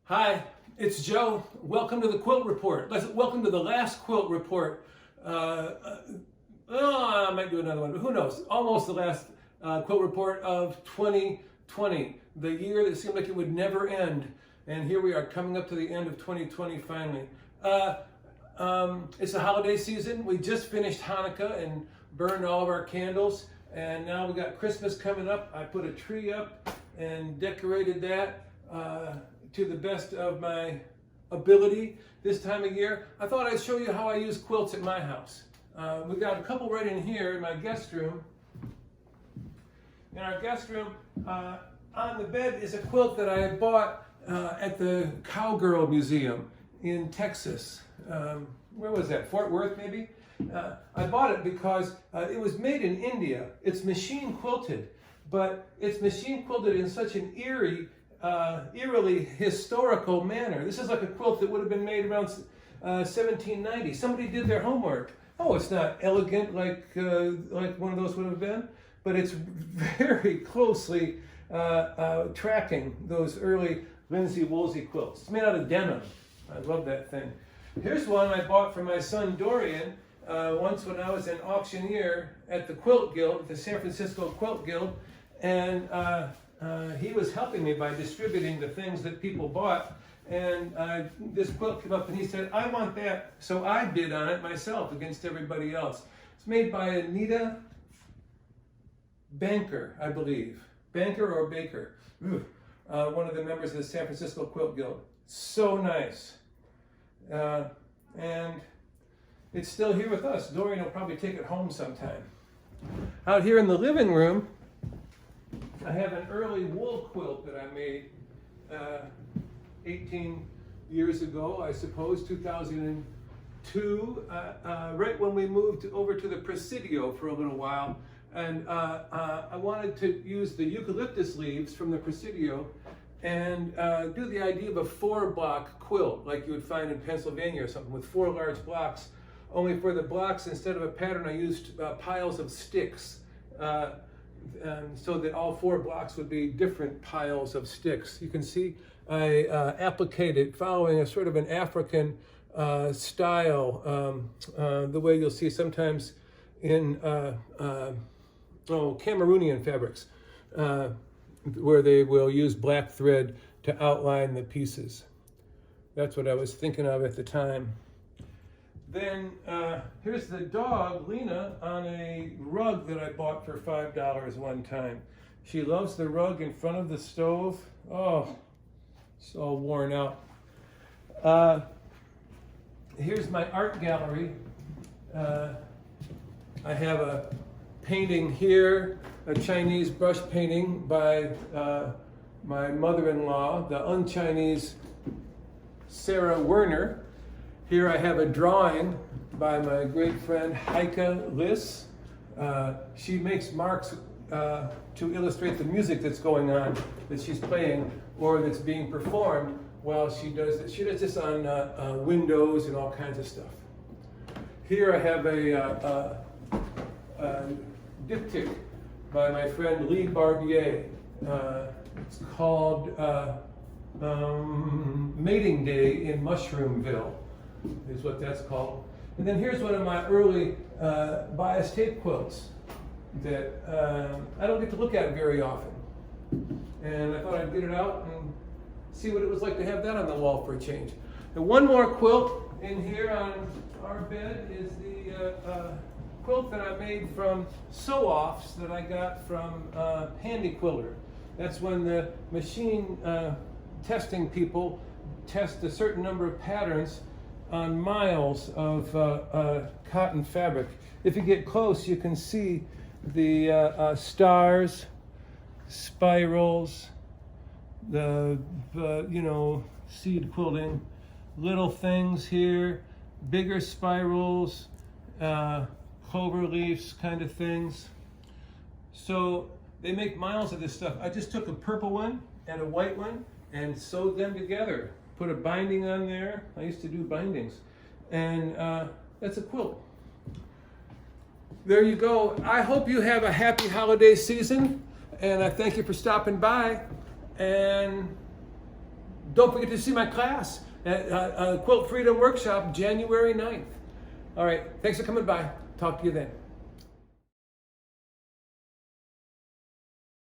Hi, it's Joe. Welcome to the Quilt Report. Welcome to the last Quilt Report. I might do another one, but who knows? Almost the last Quilt Report of 2020, the year that seemed like it would never end. And here we are, coming up to the end of 2020 finally. It's the holiday season. We just finished Hanukkah and burned all of our candles. And now we got Christmas coming up. I put a tree up and decorated that to the best of my ability this time of year. I thought I'd show you how I use quilts at my house. We've got a couple right in here in my guest room. In our guest room, on the bed is a quilt that I had bought at the Cowgirl Museum in Texas. Where was that? Fort Worth, maybe? I bought it because it was made in India. It's machine quilted, but it's machine quilted in such an eerily historical manner. This is like a quilt that would have been made around 1790. Somebody did their homework. Oh, it's not elegant like one of those would have been, but it's very closely tracking those early linsey woolsey quilts. It's made out of denim. I love that thing. Here's one I bought for my son Dorian once when I was an auctioneer at the Quilt Guild, the San Francisco Quilt Guild, and he was helping me by distributing the things that people bought. And this quilt came up and he said, I want that. So I bid on it myself against everybody else. It's made by Anita Banker, I believe. Banker or Baker. One of the members of the San Francisco Quilt Guild. So nice. And it's still here with us. Dorian will probably take it home sometime. Out here in the living room, I have an early wool quilt that I made 18 years ago, I suppose, 2002, right when we moved over to the Presidio for a little while. And I wanted to use the eucalyptus leaves from the Presidio and do the idea of a 4-block quilt, like you would find in Pennsylvania or something, with 4 large blocks. Only for the blocks, instead of a pattern, I used piles of sticks. So that all 4 blocks would be different piles of sticks. You can see I applicated following a sort of an African style, the way you'll see sometimes in Cameroonian fabrics, where they will use black thread to outline the pieces. That's what I was thinking of at the time. Then here's the dog, Lena, on a rug that I bought for $5 one time. She loves the rug in front of the stove. Oh, it's all worn out. Here's my art gallery. I have a painting here, a Chinese brush painting by my mother-in-law, the un-Chinese Sarah Werner. Here I have a drawing by my great friend Heike Liss. She makes marks to illustrate the music that's going on, that she's playing or that's being performed while she does it. She does this on windows and all kinds of stuff. Here I have a diptych by my friend Lee Barbier. It's called Mating Day in Mushroomville, is what that's called. And then here's one of my early bias tape quilts that I don't get to look at very often. And I thought I'd get it out and see what it was like to have that on the wall for a change. And one more quilt in here on our bed is the quilt that I made from sew-offs that I got from Handy Quilter. That's when the machine testing people test a certain number of patterns on miles of cotton fabric. If you get close, you can see the stars, spirals, the seed quilting, little things here, bigger spirals, clover leaves kind of things. So they make miles of this stuff. I just took a purple one and a white one and sewed them together. Put a binding on there. I used to do bindings. And that's a quilt. There you go. I hope you have a happy holiday season. And I thank you for stopping by. And Don't forget to see my class at Quilt Freedom Workshop, January 9th. All right, thanks for coming by. Talk to you then.